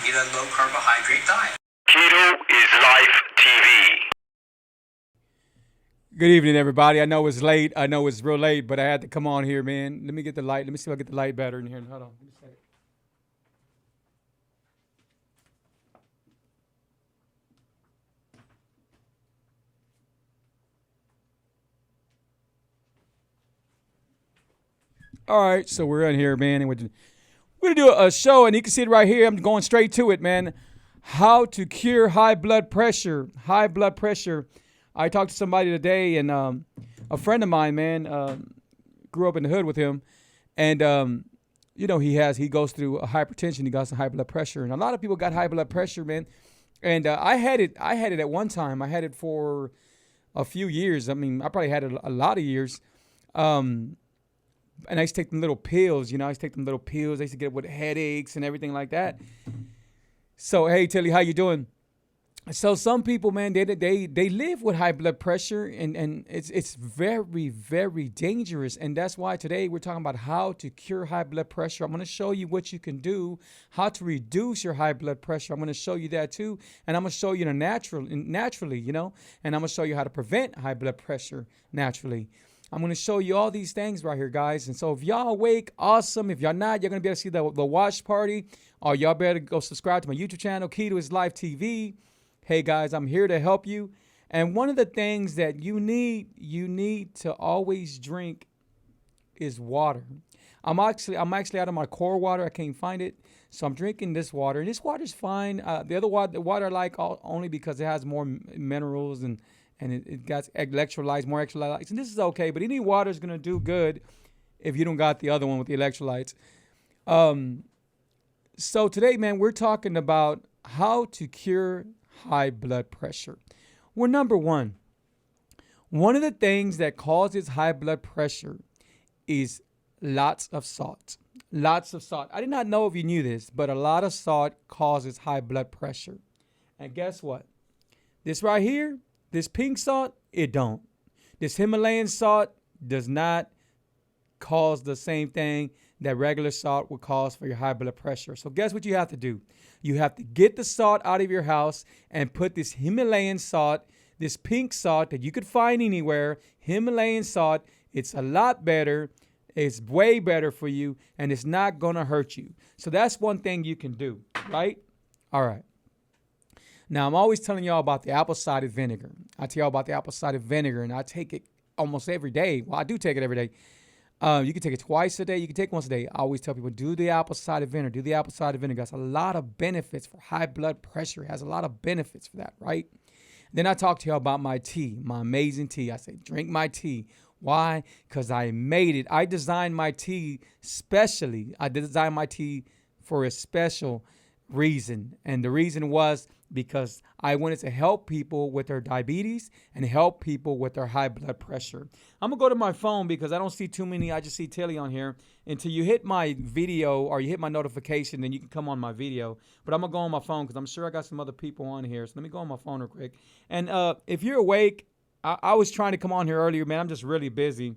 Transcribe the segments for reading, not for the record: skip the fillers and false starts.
Eat a low carbohydrate diet. Keto is Life TV. Good evening, everybody. I know it's late. I know it's real late, but I had to come on here, man. Let me get the light. Let me see if I get the light better in here. Hold on. Give me a second. All right, so we're in here, man, and we're gonna do a show, and you can see it right here. I'm going straight to it, man. How to cure high blood pressure. High blood pressure. I talked to somebody today, and a friend of mine, man, grew up in the hood with him, and he goes through a hypertension. He got some high blood pressure, and a lot of people got high blood pressure, man. And I had it at one time. I had it for a few years. I mean, I probably had it a lot of years. And I used to take them little pills, I used to take them little pills. I used to get with headaches and everything like that. So, hey, Tilly, how you doing? So some people, man, they live with high blood pressure, and it's very, very dangerous. And that's why today we're talking about how to cure high blood pressure. I'm going to show you what you can do, how to reduce your high blood pressure. I'm going to show you that too. And I'm going to show you naturally, and I'm going to show you how to prevent high blood pressure naturally. I'm going to show you all these things right here, guys. And so if y'all awake, awesome. If y'all not, you're going to be able to see the watch party. Or y'all better go subscribe to my YouTube channel, Keto is Life TV. Hey, guys, I'm here to help you. And one of the things that you need to always drink is water. I'm actually out of my core water. I can't find it. So I'm drinking this water. And this water is fine. The water I like only because it has more minerals and it got electrolytes, more electrolytes. And this is okay, but any water is going to do good if you don't got the other one with the electrolytes. So today, man, we're talking about how to cure high blood pressure. Well, number one of the things that causes high blood pressure is lots of salt. Lots of salt. I did not know if you knew this, but a lot of salt causes high blood pressure. And guess what? This right here, this pink salt, it don't. This Himalayan salt does not cause the same thing that regular salt would cause for your high blood pressure. So guess what you have to do? You have to get the salt out of your house and put this Himalayan salt, this pink salt that you could find anywhere, Himalayan salt. It's a lot better. It's way better for you, and it's not going to hurt you. So that's one thing you can do, right? All right. Now, I'm always telling y'all about the apple cider vinegar. I tell y'all about the apple cider vinegar, and I take it almost every day. Well, I do take it every day. You can take it twice a day. You can take it once a day. I always tell people, do the apple cider vinegar. Do the apple cider vinegar. It has a lot of benefits for high blood pressure. It has a lot of benefits for that, right? Then I talk to y'all about my tea, my amazing tea. I say, drink my tea. Why? Because I made it. I designed my tea specially. I designed my tea for a special reason. And the reason was because I wanted to help people with their diabetes and help people with their high blood pressure. I'm going to go to my phone because I don't see too many. I just see Tilly on here. Until you hit my video or you hit my notification, then you can come on my video. But I'm going to go on my phone because I'm sure I got some other people on here. So let me go on my phone real quick. And if you're awake, I was trying to come on here earlier, man. I'm just really busy.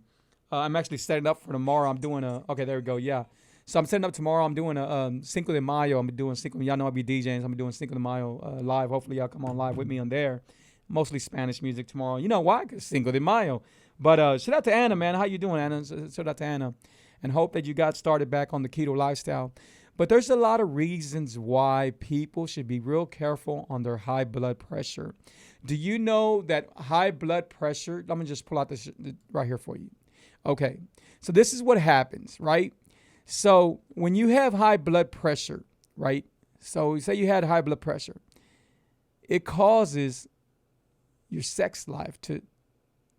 I'm actually setting up for tomorrow. I'm doing okay, there we go. Yeah. So I'm setting up tomorrow. I'm doing a Cinco de Mayo. I'm doing Cinco. Y'all know I'll be DJing. So I'm doing Cinco de Mayo live. Hopefully y'all come on live with me on there. Mostly Spanish music tomorrow. You know why? Because Cinco de Mayo. But shout out to Anna, man. How you doing, Anna? Shout out to Anna. And hope that you got started back on the keto lifestyle. But there's a lot of reasons why people should be real careful on their high blood pressure. Do you know that high blood pressure, let me just pull out this right here for you. Okay, so this is what happens, right? So when you have high blood pressure, right? So say you had high blood pressure, it causes your sex life to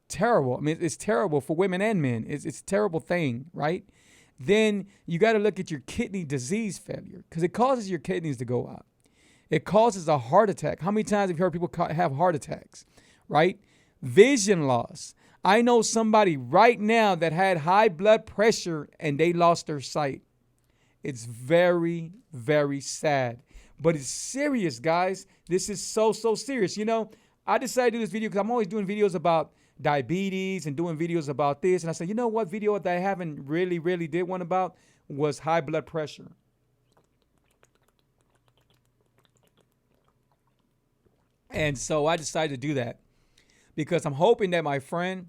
terrible. I mean, it's terrible for women and men. It's a terrible thing, right? Then you got to look at your kidney disease failure because it causes your kidneys to go out. It causes a heart attack. How many times have you heard people have heart attacks, right? Vision loss. I know somebody right now that had high blood pressure and they lost their sight. It's very, very sad. But it's serious, guys. This is so, so serious. I decided to do this video because I'm always doing videos about diabetes and doing videos about this. And I said, you know what video that I haven't really did one about was high blood pressure. And so I decided to do that because I'm hoping that my friend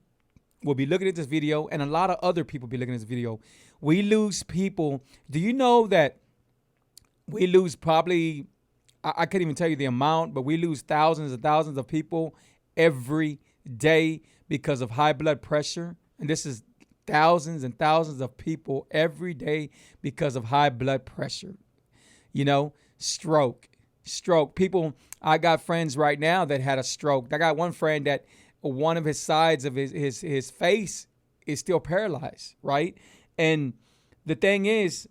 will be looking at this video and a lot of other people be looking at this video. We lose people. Do you know that we lose probably, I can't even tell you the amount, but we lose thousands and thousands of people every day because of high blood pressure. And this is thousands and thousands of people every day because of high blood pressure. You know, stroke. People, I got friends right now that had a stroke. I got one friend that one of his sides of his face is still paralyzed, right? And the thing is,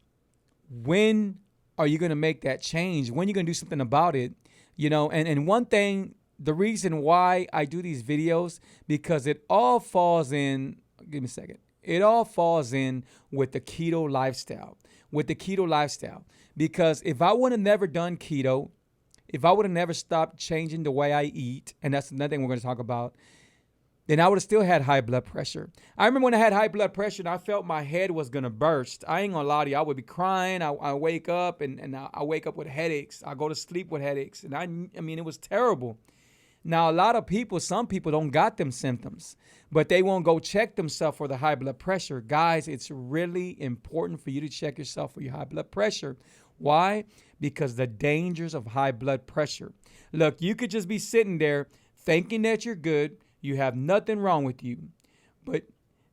when are you going to make that change? When are you going to do something about it? You know, and one thing, the reason why I do these videos, because it all falls in, give me a second. It all falls in with the keto lifestyle, Because if I would have never done keto, if I would have never stopped changing the way I eat, and that's another thing we're going to talk about, then I would have still had high blood pressure. I remember when I had high blood pressure and I felt my head was going to burst. I ain't going to lie to you. I would be crying. I wake up and I wake up with headaches. I go to sleep with headaches. And I mean, it was terrible. Now, a lot of people, some people don't got them symptoms, but they won't go check themselves for the high blood pressure. Guys, it's really important for you to check yourself for your high blood pressure. Why? Because the dangers of high blood pressure. Look, you could just be sitting there thinking that you're good. You have nothing wrong with you. But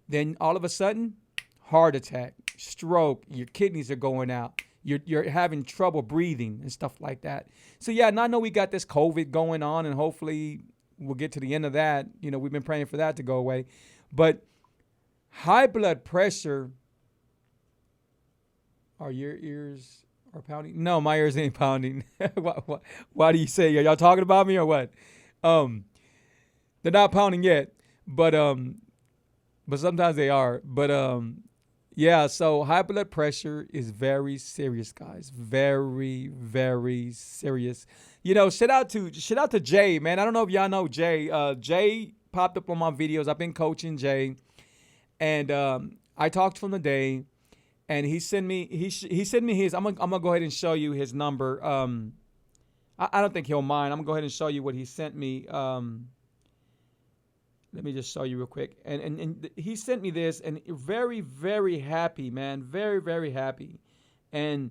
then all of a sudden, heart attack, stroke, your kidneys are going out. You're having trouble breathing and stuff like that. So, yeah, and I know we got this COVID going on, and hopefully we'll get to the end of that. You know, we've been praying for that to go away. But high blood pressure, are your ears are pounding? No, my ears ain't pounding. Why do you say? Are y'all talking about me or what? They're not pounding yet, but sometimes they are. But yeah, so high blood pressure is very serious, guys. Very, very serious. You know, shout out to Jay, man. I don't know if y'all know Jay. Jay popped up on my videos. I've been coaching Jay, and I talked to him today, and he sent me his. I'm gonna go ahead and show you his number. I don't think he'll mind. I'm gonna go ahead and show you what he sent me. Let me just show you real quick. And he sent me this, and very, very happy, man. Very, very happy. And,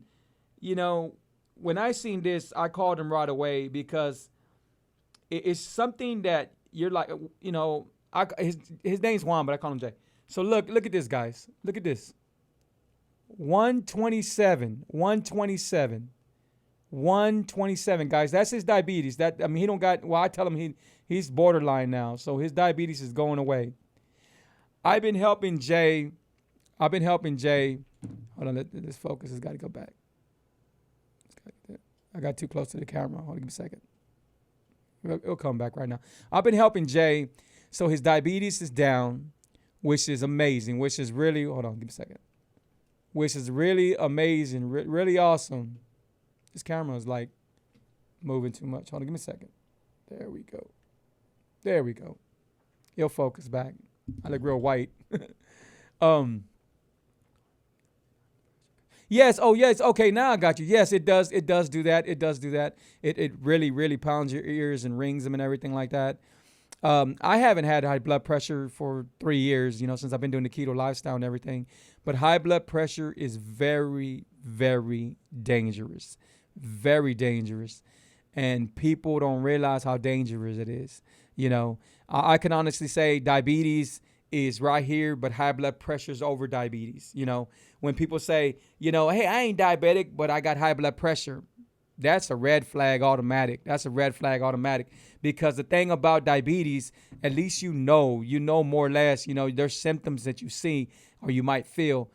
you know, when I seen this, I called him right away because it's something that you're like, you know, his name's Juan, but I call him Jay. So look at this, guys. Look at this. 127, guys. That's his diabetes. He don't got, well, I tell him he's borderline now. So his diabetes is going away. I've been helping Jay. Hold on, this focus has got to go back. I got too close to the camera. Hold on, give me a second. It'll come back right now. I've been helping Jay. So his diabetes is down, which is amazing, which is really, hold on, give me a second. Which is really amazing, really awesome. This camera is like moving too much. Hold on, give me a second. There we go. It'll focus back. I look real white. Yes. Oh, yes. Okay, now I got you. Yes, it does do that. It really, really pounds your ears and rings them and everything like that. I haven't had high blood pressure for 3 years, you know, since I've been doing the keto lifestyle and everything. But high blood pressure is very, very dangerous. Very dangerous. And people don't realize how dangerous it is. You know, I can honestly say diabetes is right here, but high blood pressure is over diabetes. You know, when people say, you know, hey, I ain't diabetic, but I got high blood pressure. That's a red flag automatic. Because the thing about diabetes, at least you know more or less, you know, there's symptoms that you see or you might feel.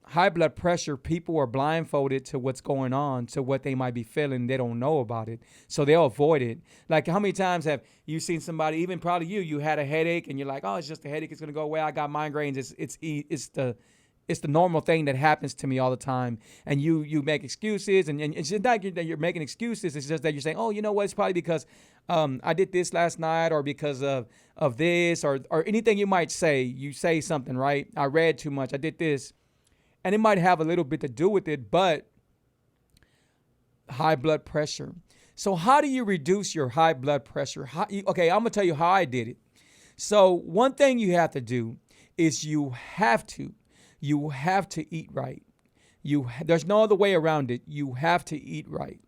High blood pressure, people are blindfolded to what's going on, to what they might be feeling. They don't know about it. So they'll avoid it. Like, how many times have you seen somebody, even probably you had a headache and you're like, oh, it's just a headache. It's going to go away. I got migraines. It's the normal thing that happens to me all the time. And you make excuses, and it's just not that you're making excuses. It's just that you're saying, oh, you know what? It's probably because I did this last night, or because of this, or anything you might say. You say something, right? I read too much. I did this. And it might have a little bit to do with it, but high blood pressure. So how do you reduce your high blood pressure? Okay, I'm gonna tell you how I did it. So one thing you have to do is you have to eat right. There's no other way around it. You have to eat right.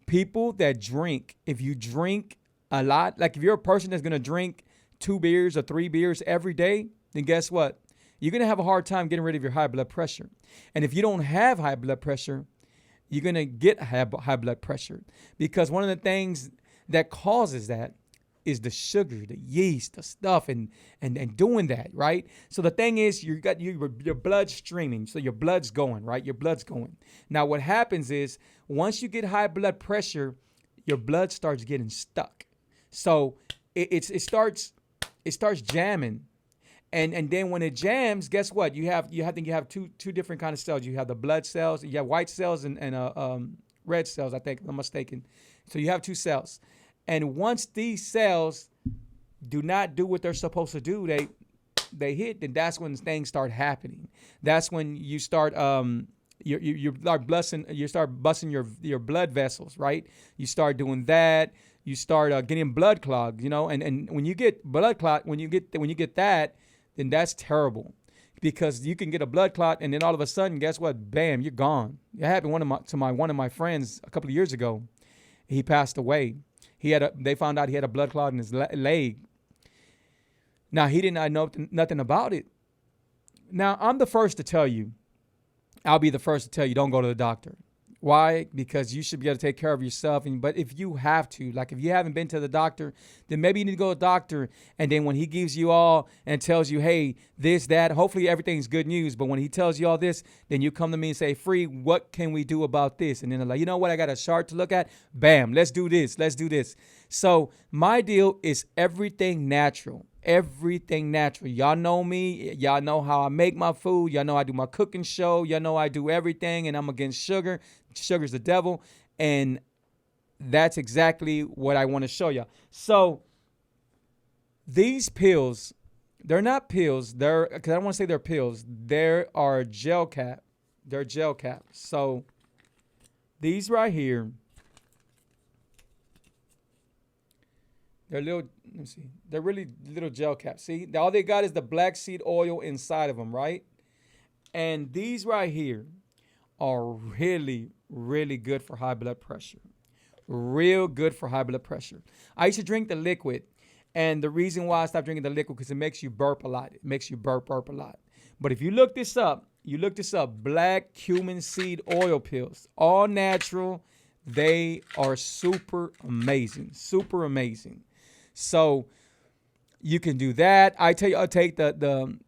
People that drink, if you drink a lot, like if you're a person that's gonna drink 2 beers or 3 beers every day, then guess what? You're gonna have a hard time getting rid of your high blood pressure. And if you don't have high blood pressure, you're going to get high blood pressure, because one of the things that causes that is the sugar, the yeast, the stuff, and doing that, right? So the thing is, you got your blood streaming, so your blood's going, right? Your blood's going. Now what happens is, once you get high blood pressure, your blood starts getting stuck. So it starts jamming. And then when it jams, guess what? You have two different kind of cells. You have the blood cells. You have white cells and red cells, I think, if I'm mistaken. So you have two cells. And once these cells do not do what they're supposed to do, they hit, then that's when things start happening. That's when you start you start busting your blood vessels, right? You start doing that. You start getting blood clogged, and when you get blood clot, when you get that, then that's terrible, because you can get a blood clot and then all of a sudden, guess what? Bam, you're gone. It happened to one of my friends a couple of years ago. He passed away. They found out he had a blood clot in his leg. Now, he did not know nothing about it. Now, I'll be the first to tell you, don't go to the doctor. Why? Because you should be able to take care of yourself. But if you have to, like if you haven't been to the doctor, then maybe you need to go to the doctor. And then when he gives you all and tells you, hey, this, that, hopefully everything's good news. But when he tells you all this, then you come to me and say, Free, what can we do about this? And then they're like, you know what? I got a chart to look at. Bam, let's do this. Let's do this. So my deal is everything natural. Everything natural. Y'all know me. Y'all know how I make my food. Y'all know I do my cooking show. Y'all know I do everything, and I'm against sugar. Sugar's the devil. And that's exactly what I want to show y'all. So these pills, they're not pills. Because I don't want to say they're pills. They are gel cap. They're gel caps. So these right here, they're little, let me see. They're really little gel caps. See, all they got is the black seed oil inside of them, right? And these right here are really, really good for high blood pressure. Real good for high blood pressure. I used to drink the liquid. And the reason why I stopped drinking the liquid, because it makes you burp a lot. It makes you burp a lot. But if you look this up, black cumin seed oil pills, all natural. They are super amazing. Super amazing. So you can do that. I tell you, I'll take the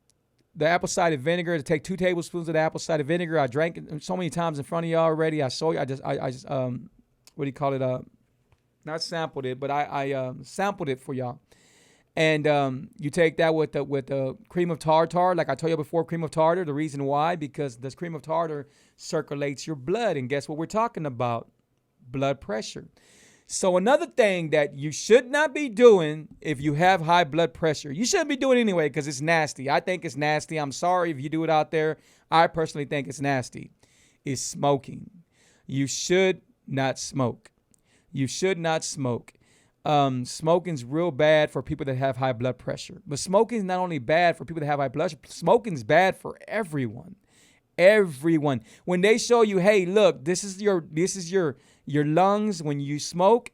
apple cider vinegar. To take 2 tablespoons of the apple cider vinegar. I drank it so many times in front of y'all already. I saw you. I just what do you call it? Not sampled it, but I sampled it for y'all. And you take that with the cream of tartar. Like I told you before, cream of tartar. The reason why, because this cream of tartar circulates your blood. And guess what we're talking about? Blood pressure. So another thing that you should not be doing if you have high blood pressure, you shouldn't be doing it anyway, because it's nasty. I think it's nasty. I'm sorry if you do it out there. I personally think it's nasty. Is smoking. You should not smoke. You should not smoke. Smoking's real bad for people that have high blood pressure. But smoking is not only bad for people that have high blood pressure. Smoking's bad for everyone. Everyone. When they show you, hey, look, this is your lungs when you smoke,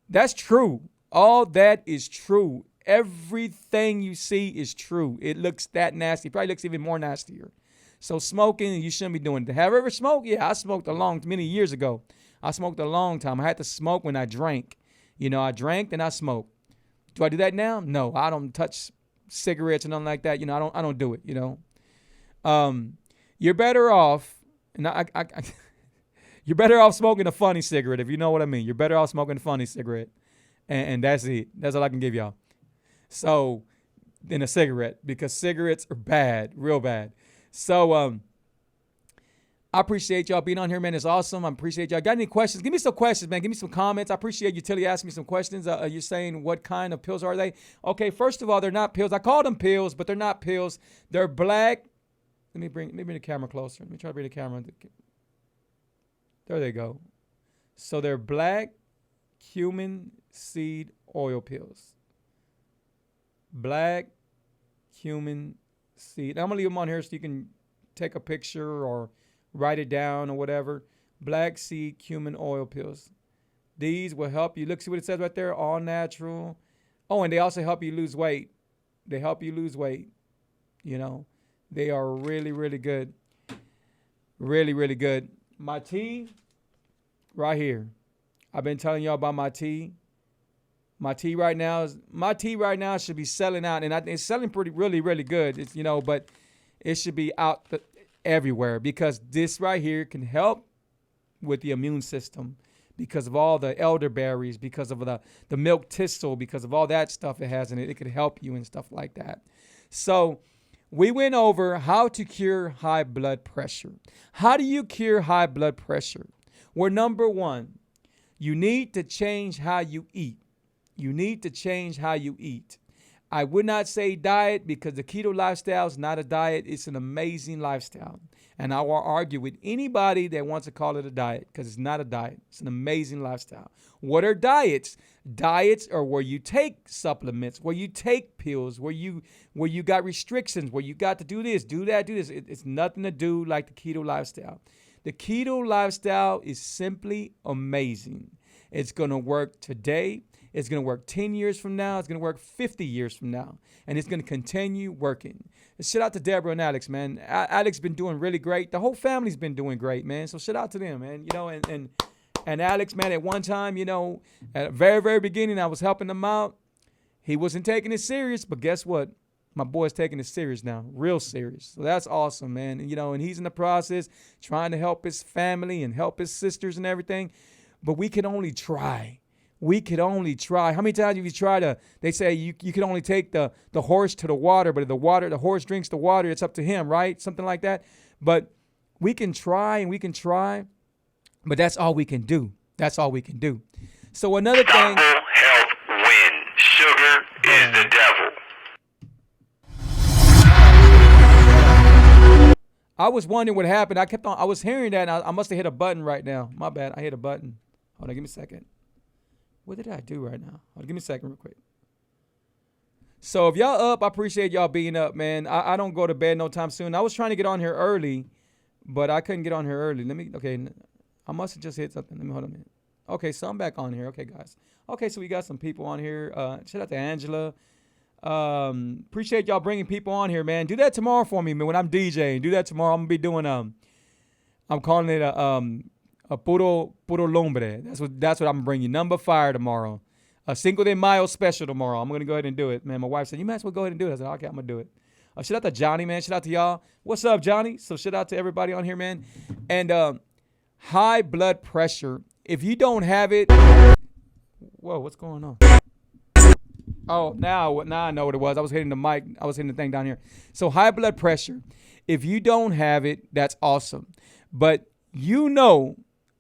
that's true. All that is true. Everything you see is true. It looks that nasty. It probably looks even more nastier. So smoking, you shouldn't be doing it. Have you ever smoked? Yeah, I smoked many years ago. I smoked a long time. I had to smoke when I drank. I drank and I smoked. Do I do that now? No, I don't touch cigarettes and nothing like that. I don't do it. You're better off, and you're better off smoking a funny cigarette, if you know what I mean. You're better off smoking a funny cigarette, and that's it. That's all I can give y'all. So, than a cigarette, because cigarettes are bad, real bad. So, I appreciate y'all being on here, man. It's awesome. I appreciate y'all. Got any questions? Give me some questions, man. Give me some comments. I appreciate you till you ask me some questions. You're saying what kind of pills are they? Okay, first of all, they're not pills. I call them pills, but they're not pills. They're black. Let me bring the camera closer. Let me try to bring the camera. There they go. So they're black cumin seed oil pills. Black cumin seed. I'm gonna leave them on here so you can take a picture or write it down or whatever. Black seed cumin oil pills. These will help you. Look, see what it says right there? All natural. Oh, and they also help you lose weight. They help you lose weight. You know, they are really, really good. Really, really good. My tea, right here. I've been telling y'all about my tea. My tea right now should be selling out, and it's selling really, really good. It's, but it should be out everywhere because this right here can help with the immune system because of all the elderberries, because of the milk thistle, because of all that stuff it has in it. It could help you and stuff like that. So we went over how to cure high blood pressure. How do you cure high blood pressure? Well, number one, you need to change how you eat. You need to change how you eat. I would not say diet because the keto lifestyle is not a diet. It's an amazing lifestyle. And I will argue with anybody that wants to call it a diet because it's not a diet. It's an amazing lifestyle. What are diets? Diets are where you take supplements, where you take pills, where you got restrictions, where you got to do this, do that, do this. It's nothing to do like the keto lifestyle. The keto lifestyle is simply amazing. It's going to work today. It's going to work 10 years from now. It's going to work 50 years from now. And it's going to continue working. Shout out to Deborah and Alex, man. Alex been doing really great. The whole family's been doing great, man. So shout out to them, man. And Alex, man, at one time, at the very, very beginning, I was helping him out. He wasn't taking it serious, but guess what? My boy's taking it serious now, real serious. So that's awesome, man. And he's in the process trying to help his family and help his sisters and everything. But we can only try. We could only try. How many times have you tried they say you can only take the horse to the water, but the horse drinks the water, it's up to him, right? Something like that. But we can try and we can try, but that's all we can do. That's all we can do. So another thing. Stumble, help, win. Sugar is the devil. I was wondering what happened. I was hearing that, and I must have hit a button right now. My bad. I hit a button. Hold on, give me a second. What did I do right now? Hold on, give me a second real quick. So if y'all up, I appreciate y'all being up, man. I don't go to bed no time soon. I was trying to get on here early, but I couldn't get on here early. I must have just hit something. Let me hold on a minute. Okay, so I'm back on here. Okay, guys. Okay, so we got some people on here. Shout out to Angela. Appreciate y'all bringing people on here, man. Do that tomorrow for me, man. When I'm DJing, do that tomorrow. I'm gonna be doing I'm calling it a puro lumbre. That's what I'm bringing you. Number fire tomorrow. A Cinco de Mayo special tomorrow. I'm gonna go ahead and do it, man. My wife said you might as well go ahead and do it. I said okay, I'm gonna do it. Shout out to Johnny, man. Shout out to y'all. What's up, Johnny? So shout out to everybody on here, man. And high blood pressure. If you don't have it, whoa, what's going on? Oh, now I know what it was. I was hitting the mic. I was hitting the thing down here. So high blood pressure. If you don't have it, that's awesome. But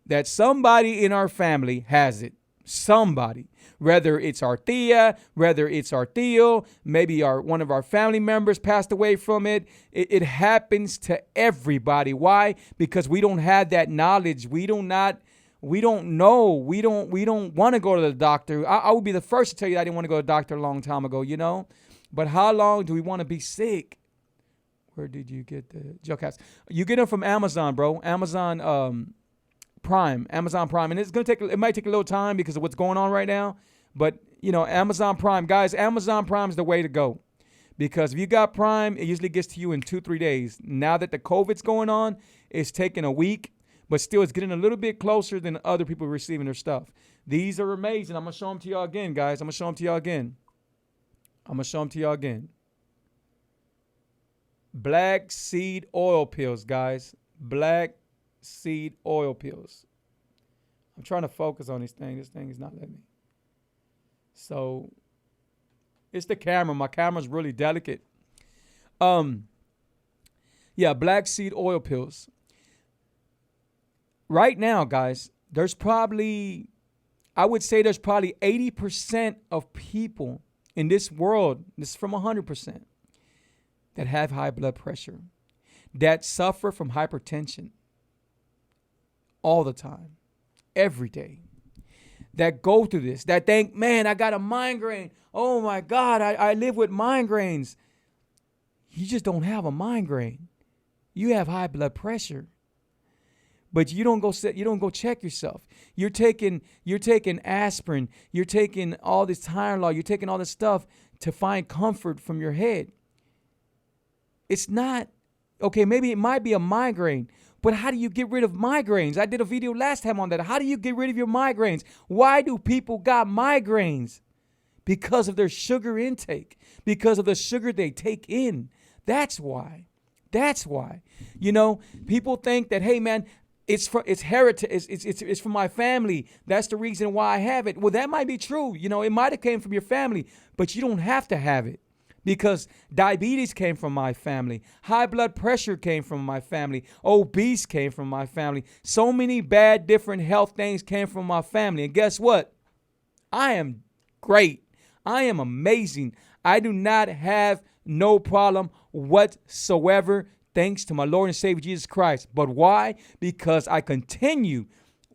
that somebody in our family has it. Somebody. Whether it's our tia, whether it's our tío, maybe one of our family members passed away from it. It happens to everybody. Why? Because we don't have that knowledge. We don't know. We don't want to go to the doctor. I would be the first to tell you that I didn't want to go to the doctor a long time ago, But how long do we want to be sick? Where did you get the gel caps? You get them from Amazon, bro. Amazon Prime. And it might take a little time because of what's going on right now. But, Amazon Prime. Guys, Amazon Prime is the way to go. Because if you got Prime, it usually gets to you in 2-3 days. Now that the COVID's going on, it's taking a week. But still, it's getting a little bit closer than other people receiving their stuff. These are amazing. I'm going to show them to y'all again, guys. I'm going to show them to y'all again. Black seed oil pills, guys. Black seed oil pills. I'm trying to focus on this thing. This thing is not letting me. So, it's the camera. My camera's really delicate. Black seed oil pills. Right now, guys, there's probably 80% of people in this world, this is from 100%, that have high blood pressure, that suffer from hypertension all the time, every day. that go through this, that think, man, I got a migraine. Oh my God, I live with migraines. You just don't have a migraine. You have high blood pressure. But you don't go check yourself. You're taking aspirin, you're taking all this Tylenol, you're taking all this stuff to find comfort from your head. It's not, okay, maybe it might be a migraine, but how do you get rid of migraines? I did a video last time on that. How do you get rid of your migraines? Why do people got migraines? Because of their sugar intake, because of the sugar they take in. That's why. That's why. You know, people think that, hey man, it's heritage. It's from my family. That's the reason why I have it. Well, that might be true. You know, it might have came from your family, but you don't have to have it, because diabetes came from my family. High blood pressure came from my family. Obese came from my family. So many bad, different health things came from my family. And guess what? I am great. I am amazing. I do not have no problem whatsoever, thanks to my Lord and Savior Jesus Christ. But why? Because I continue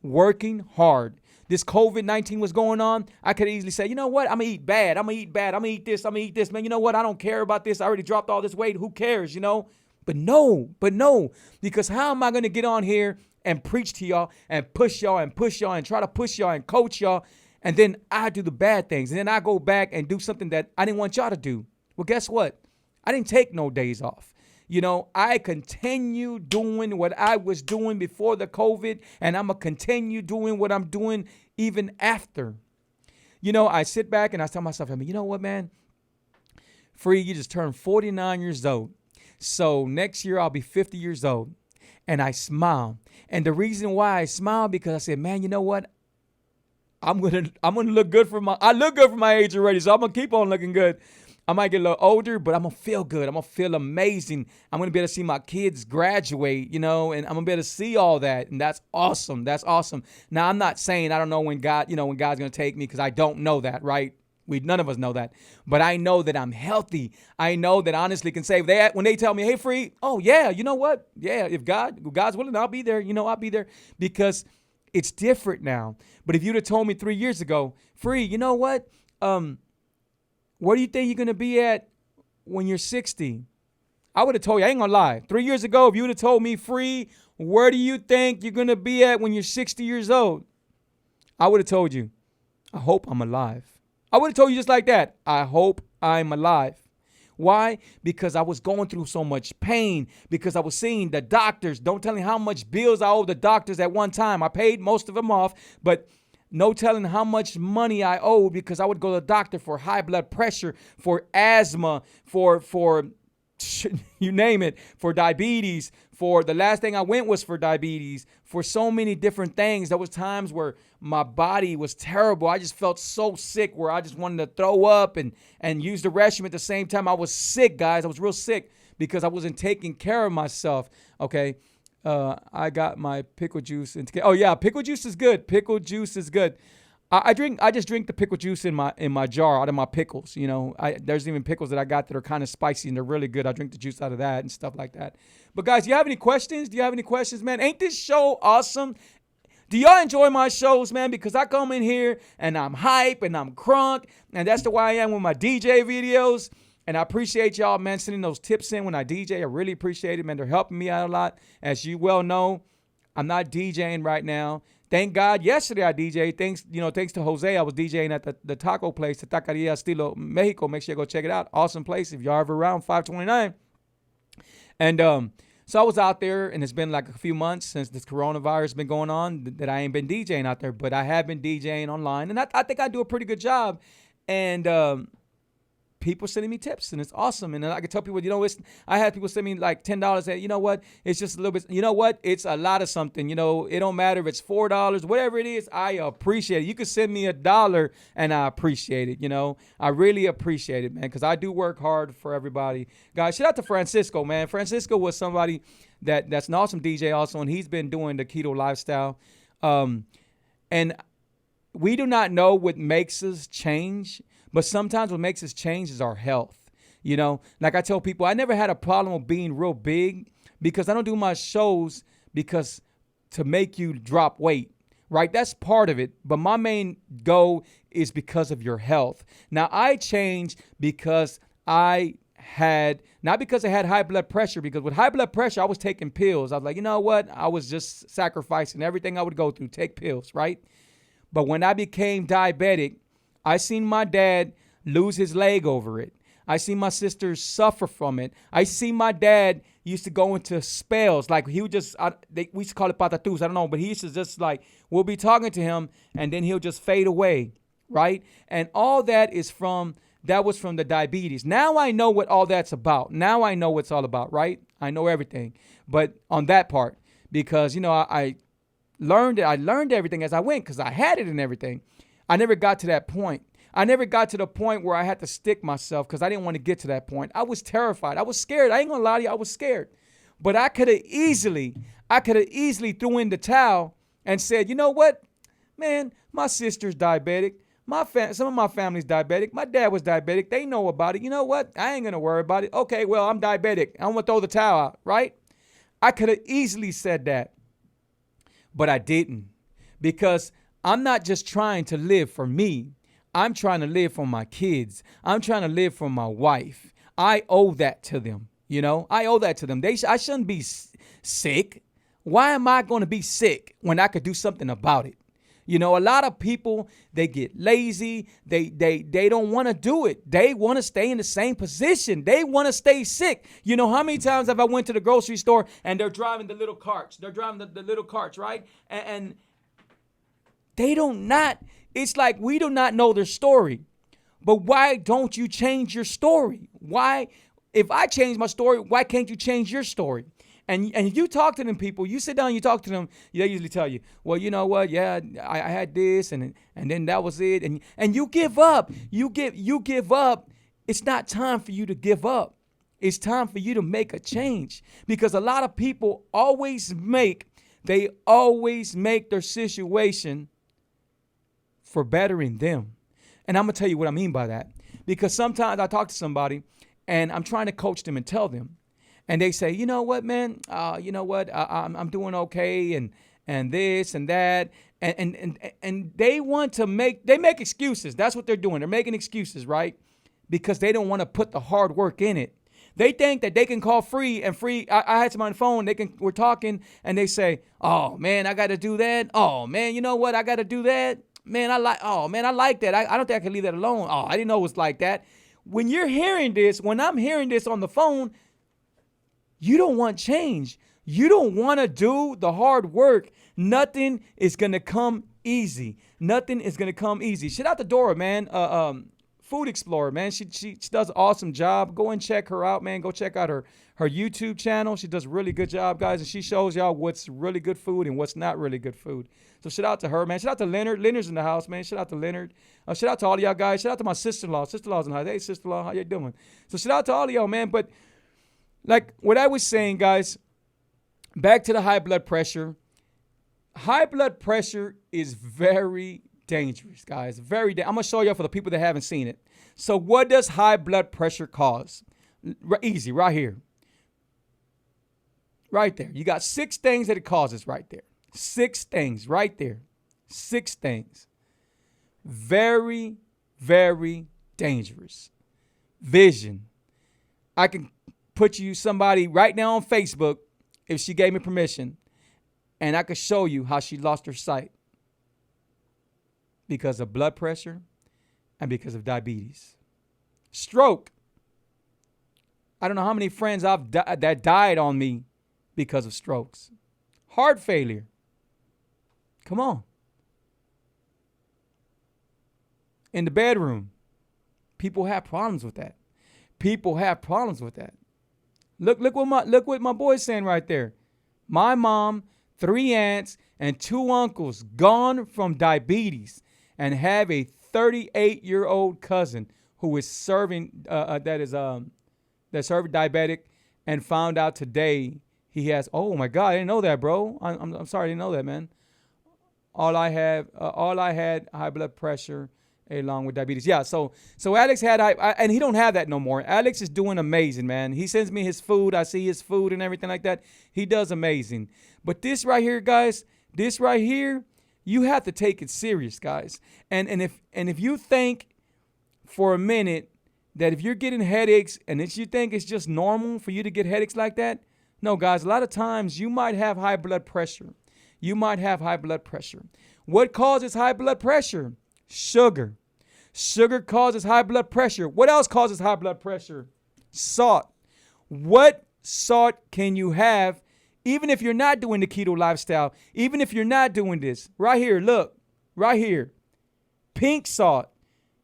working hard. This COVID-19 was going on. I could easily say, you know what? I'm going to eat bad. I'm going to eat bad. I'm going to eat this. I'm going to eat this. Man, you know what? I don't care about this. I already dropped all this weight. Who cares, you know? But no, because how am I going to get on here and preach to y'all and push y'all and try to push y'all and coach y'all, and then I do the bad things, and then I go back and do something that I didn't want y'all to do? Well, guess what? I didn't take no days off. You know, I continue doing what I was doing before the COVID, and I'm going to continue doing what I'm doing even after. You know, I sit back and I tell myself, I mean, you know what, man? Free, you just turned 49 years old. So next year I'll be 50 years old. And I smile. And the reason why I smile, because I said, man, you know what? I'm gonna look good I look good for my age already, so I'm gonna keep on looking good. I might get a little older, but I'm going to feel good. I'm going to feel amazing. I'm going to be able to see my kids graduate, you know, and I'm going to be able to see all that. And that's awesome. That's awesome. Now, I'm not saying I don't know when God's going to take me, because I don't know that, right? None of us know that. But I know that I'm healthy. I know that honestly can say, when they tell me, hey, Free, oh, yeah, you know what? Yeah, if God's willing, I'll be there. You know, I'll be there, because it's different now. But if you'd have told me 3 years ago, Free, you know what? Where do you think you're going to be at when you're 60? I would have told you, I ain't going to lie. 3 years ago, if you would have told me, Free, where do you think you're going to be at when you're 60 years old? I would have told you, I hope I'm alive. I would have told you just like that. I hope I'm alive. Why? Because I was going through so much pain, because I was seeing the doctors. Don't tell me how much bills I owe the doctors at one time. I paid most of them off, but no telling how much money I owed, because I would go to the doctor for high blood pressure, for asthma, for you name it, for diabetes, for the last thing I went was for diabetes, for so many different things. There was times where my body was terrible. I just felt so sick where I just wanted to throw up and use the restroom at the same time. I was sick, guys. I was real sick because I wasn't taking care of myself, okay? I got my pickle juice. Oh yeah, pickle juice is good. Pickle juice is good. I just drink the pickle juice in my jar out of my pickles. You know, there's even pickles that I got that are kind of spicy and they're really good. I drink the juice out of that and stuff like that. But guys, do you have any questions? Man? Ain't this show awesome? Do y'all enjoy my shows, man? Because I come in here and I'm hype and I'm crunk, and that's the way I am with my DJ videos. And I appreciate y'all, man, sending those tips in when I DJ. I really appreciate it, man. They're helping me out a lot. As you well know, I'm not DJing right now. Thank God, yesterday I DJed. Thanks to Jose. I was DJing at the taco place, the Taqueria Estilo Mexico. Make sure you go check it out. Awesome place if y'all ever around 529. And so I was out there, and it's been like a few months since this coronavirus has been going on that I ain't been DJing out there. But I have been DJing online, and I think I do a pretty good job. And people sending me tips, and it's awesome. And I can tell people, I had people send me like $10. And you know what? It's just a little bit, you know what? It's a lot of something. You know, it don't matter if it's $4, whatever it is, I appreciate it. You can send me $1 and I appreciate it. You know, I really appreciate it, man, because I do work hard for everybody. Guys, shout out to Francisco, man. Francisco was somebody that's an awesome DJ also, and he's been doing the keto lifestyle. And we do not know what makes us change, but sometimes what makes us change is our health. You know, like I tell people, I never had a problem with being real big, because I don't do my shows because to make you drop weight. right? That's part of it. But my main goal is because of your health. Now, I changed because not because I had high blood pressure, because with high blood pressure, I was taking pills. I was like, you know what? I was just sacrificing everything I would go through, take pills, right? But when I became diabetic, I seen my dad lose his leg over it. I seen my sisters suffer from it. I see my dad used to go into spells. Like he would just, we used to call it patatus. I don't know, but he used to just like, we'll be talking to him and then he'll just fade away, right? And all that was from the diabetes. Now I know what all that's about. Now I know what it's all about, right? I know everything. But on that part, because, I learned everything as I went because I had it and everything. I never got to that point. I never got to the point where I had to stick myself because I didn't want to get to that point. I was terrified. I was scared. I ain't gonna lie to you. I was scared. But I could have easily threw in the towel and said, you know what, man, my sister's diabetic. Some of my family's diabetic. My dad was diabetic. They know about it. You know what? I ain't gonna worry about it. Okay, well, I'm diabetic. I'm gonna throw the towel out, right? I could have easily said that, but I didn't, because I'm not just trying to live for me. I'm trying to live for my kids. I'm trying to live for my wife. I owe that to them. I owe that to them. I shouldn't be sick. Why am I going to be sick when I could do something about it? A lot of people, they get lazy. They don't want to do it. They want to stay in the same position. They want to stay sick. How many times have I went to the grocery store and they're driving the little carts? They're driving the little carts, right? And they don't not. It's like we do not know their story. But why don't you change your story? Why, if I change my story, why can't you change your story? And you talk to them people, you sit down, you talk to them, they usually tell you, well, you know what? Yeah, I had this and then that was it. And you give up. You give up. It's not time for you to give up. It's time for you to make a change, because a lot of people always make their situation for bettering them. And I'm going to tell you what I mean by that. Because sometimes I talk to somebody and I'm trying to coach them and tell them. And they say, you know what, man, I'm doing okay and this and that. And they make excuses. That's what they're doing. They're making excuses, right? Because they don't want to put the hard work in it. They think that they can call free. I had somebody on the phone, we're talking and they say, oh man, I got to do that. Oh man, you know what? I got to do that. Man, I like that. I don't think I can leave that alone. Oh, I didn't know it was like that. When I'm hearing this on the phone, you don't want change. You don't want to do the hard work. Nothing is going to come easy. Nothing is going to come easy. Shout out to Dora, man. Food Explorer, man. She does an awesome job. Go and check her out, man. Go check out her YouTube channel. She does a really good job, guys. And she shows y'all what's really good food and what's not really good food. So shout out to her, man. Shout out to Leonard. Leonard's in the house, man. Shout out to Leonard. Shout out to all of y'all guys. Shout out to my sister-in-law. Sister-in-law's in the house. Hey, sister-in-law, how you doing? So shout out to all of y'all, man. But like what I was saying, guys, back to the high blood pressure. High blood pressure is very dangerous, guys. I'm going to show you for the people that haven't seen it. So what does high blood pressure cause? Easy, right here. Right there. You got 6 things that it causes right there. 6 things right there. 6 things. Very, very dangerous. Vision. I can put you somebody right now on Facebook if she gave me permission, and I could show you how she lost her sight because of blood pressure and because of diabetes. Stroke. I don't know how many friends that died on me because of strokes. Heart failure. Come on. In the bedroom, people have problems with that. Look what my boy's saying right there. My mom, 3 aunts, and 2 uncles gone from diabetes, and have a 38-year-old cousin who is serving that's serving diabetic, and found out today he has. Oh my God, I didn't know that, bro. I'm sorry, I didn't know that, man. All I had high blood pressure along with diabetes. Yeah, so Alex had and he don't have that no more. Alex is doing amazing, man. He sends me his food. I see his food and everything like that. He does amazing. But this right here, guys, this right here You have to take it serious, guys. And if you think for a minute that if you're getting headaches and if you think it's just normal for you to get headaches like that, no, guys, a lot of times you might have high blood pressure. You might have high blood pressure. What causes high blood pressure? Sugar. Sugar causes high blood pressure. What else causes high blood pressure? Salt. What salt can you have even if you're not doing the keto lifestyle? Even if you're not doing this? Right here, look. Right here. Pink salt.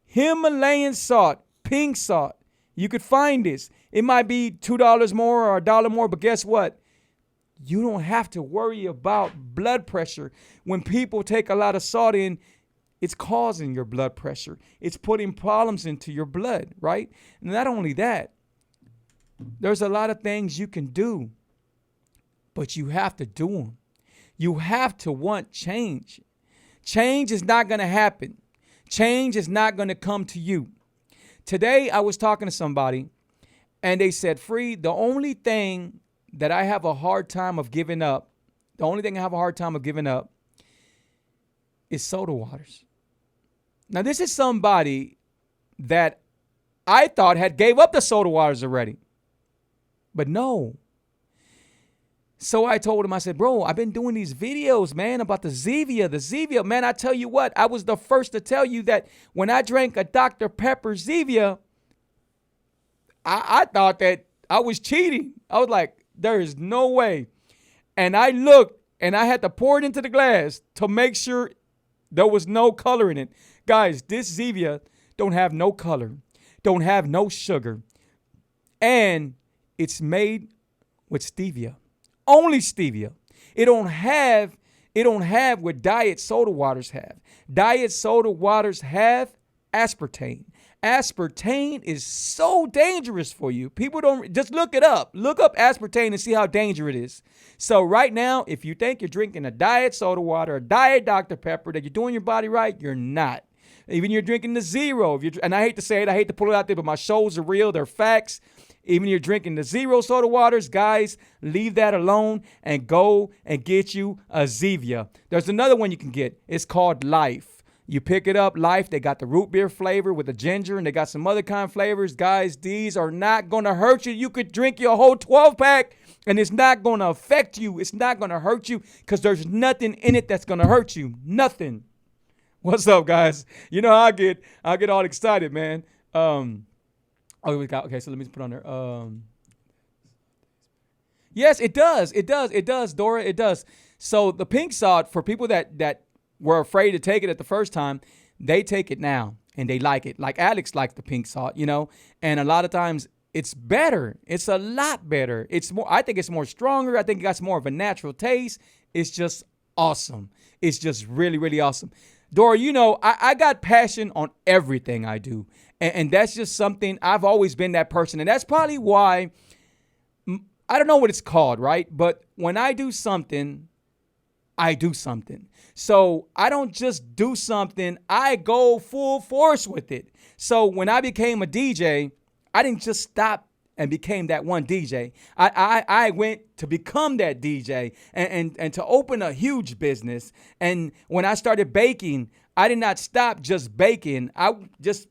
Himalayan salt. Pink salt. You could find this. It might be $2 more or $1 more, but guess what? You don't have to worry about blood pressure. When people take a lot of salt in, it's causing your blood pressure. It's putting problems into your blood, right? And not only that, there's a lot of things you can do, but you have to do them. You have to want change. Change is not going to happen. Change is not going to come to you. Today, I was talking to somebody, and they said, Free, the only thing that I have a hard time of giving up, is soda waters. Now, this is somebody that I thought had gave up the soda waters already. But no. So I told him, I said, bro, I've been doing these videos, man, about the Zevia. Man, I tell you what, I was the first to tell you that when I drank a Dr. Pepper Zevia, I thought that I was cheating. I was like, there is no way. And I looked and I had to pour it into the glass to make sure there was no color in it. Guys, this Zevia don't have no color, don't have no sugar, and it's made with stevia. Only stevia. It don't have what diet soda waters have. Diet soda waters have aspartame. Aspartame is so dangerous for you. People don't, just look it up. Look up aspartame and see how dangerous it is. So right now, if you think you're drinking a diet soda water, a diet Dr. Pepper, that you're doing your body right, you're not. Even you're drinking the zero. And I hate to say it, I hate to pull it out there, but my shows are real. They're facts. Even you're drinking the zero soda waters, guys, leave that alone and go and get you a Zevia. There's another one you can get. It's called Life. You pick it up, Life. They got the root beer flavor with the ginger, and they got some other kind of flavors. Guys, these are not going to hurt you. You could drink your whole 12-pack, and it's not going to affect you. It's not going to hurt you because there's nothing in it that's going to hurt you. Nothing. What's up, guys? You know, I get all excited, man. So let me put on there. Yes, it does, Dora, it does. So the pink salt, for people that were afraid to take it at the first time, they take it now and they like it. Like Alex likes the pink salt, you know, and a lot of times it's better. It's a lot better. I think it's more stronger. I think it got more of a natural taste. It's just awesome. It's just really, really awesome. Dora, you know, I got passion on everything I do. And that's just something, I've always been that person. And that's probably why, I don't know what it's called, right? But when I do something, I do something. So I don't just do something, I go full force with it. So when I became a DJ, I didn't just stop and became that one DJ. I went to become that DJ and to open a huge business. And when I started baking, I did not stop just baking. I just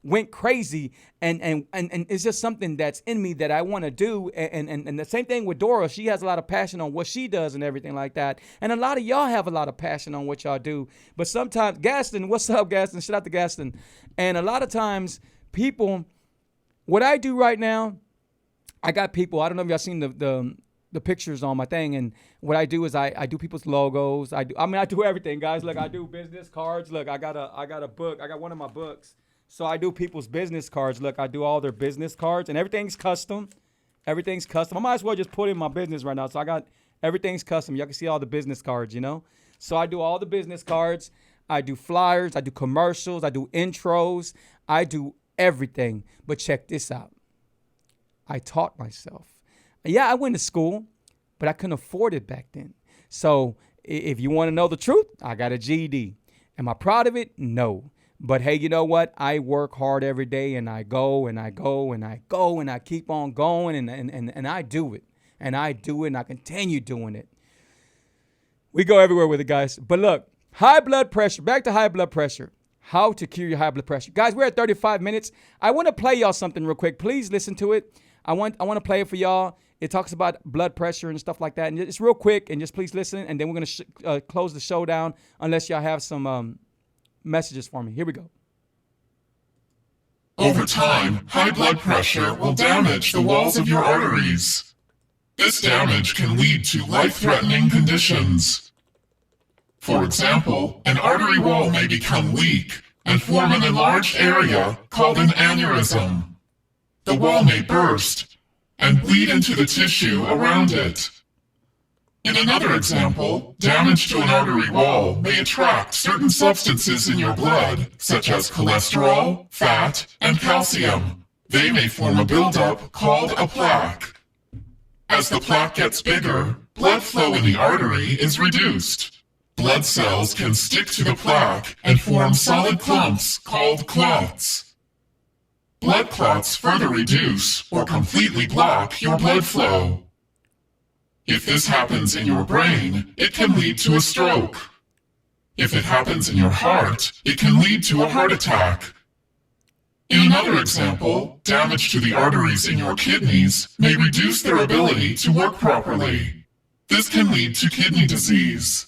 went crazy, and it's just something that's in me that I want to do. And the same thing with Dora. She has a lot of passion on what she does and everything like that. And a lot of y'all have a lot of passion on what y'all do. But sometimes, Gaston, what's up, Gaston? Shout out to Gaston. And a lot of times, people, what I do right now, I got people, I don't know if y'all seen the pictures on my thing, and what I do is I do people's logos. I do everything, guys. Look, I do business cards. Look, I got a book. I got one of my books. So I do people's business cards. Look, I do all their business cards, and everything's custom. Everything's custom. I might as well just put in my business right now. So I got everything's custom. Y'all can see all the business cards, you know? So I do all the business cards. I do flyers. I do commercials. I do intros. I do everything. But check this out. I taught myself. Yeah, I went to school, but I couldn't afford it back then. So if you want to know the truth, I got a GED. Am I proud of it? No. But hey, you know what? I work hard every day, and I go and I go and I go and I keep on going, and I do it. And I do it, and I continue doing it. We go everywhere with it, guys. But look, High blood pressure. Back to high blood pressure. How to cure your high blood pressure. Guys, we're at 35 minutes. I want to play y'all something real quick. Please listen to it. I want to play it for y'all. It talks about blood pressure and stuff like that. And it's real quick, and just please listen. And then we're going to close the show down unless y'all have some messages for me. Here we go. Over time, high blood pressure will damage the walls of your arteries. This damage can lead to life-threatening conditions. For example, an artery wall may become weak and form an enlarged area called an aneurysm. The wall may burst and bleed into the tissue around it. In another example, damage to an artery wall may attract certain substances in your blood, such as cholesterol, fat, and calcium. They may form a buildup called a plaque. As the plaque gets bigger, blood flow in the artery is reduced. Blood cells can stick to the plaque and form solid clumps called clots. Blood clots further reduce or completely block your blood flow. If this happens in your brain, it can lead to a stroke. If it happens in your heart, it can lead to a heart attack. In another example, damage to the arteries in your kidneys may reduce their ability to work properly. This can lead to kidney disease.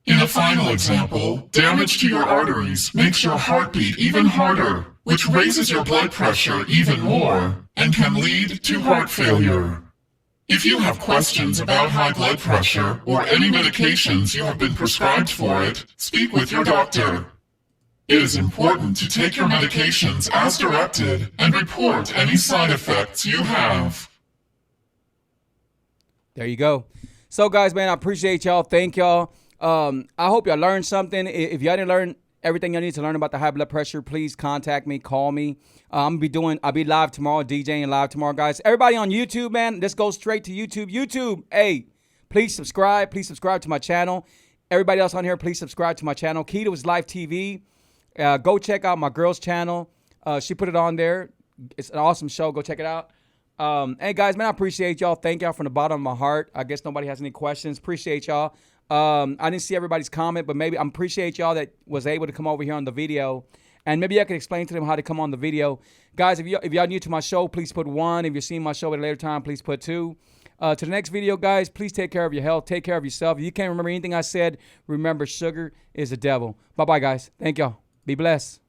In a final example, damage to your arteries makes your heart beat even harder, which raises your blood pressure even more and can lead to heart failure. If you have questions about high blood pressure or any medications you have been prescribed for it, speak with your doctor. It is important to take your medications as directed and report any side effects you have. There you go. So, guys, man, I appreciate y'all. Thank y'all. I hope y'all learned something. If y'all didn't learn everything you need to learn about the high blood pressure, please contact me, call me. I'll be live tomorrow, DJing live tomorrow, guys. Everybody on YouTube, man, this goes straight to YouTube. YouTube, hey, please subscribe. Please subscribe to my channel. Everybody else on here, please subscribe to my channel. Keto is Live TV. Go check out my girl's channel. She put it on there. It's an awesome show. Go check it out. Hey, guys, man, I appreciate y'all. Thank y'all from the bottom of my heart. I guess nobody has any questions. Appreciate y'all. I didn't see everybody's comment, but maybe I appreciate y'all that was able to come over here on the video. And maybe I could explain to them how to come on the video. Guys, if y'all new to my show, please put 1. If you're seeing my show at a later time, please put 2. To the next video, guys, please take care of your health. Take care of yourself. If you can't remember anything I said, remember sugar is the devil. Bye-bye, guys. Thank y'all. Be blessed.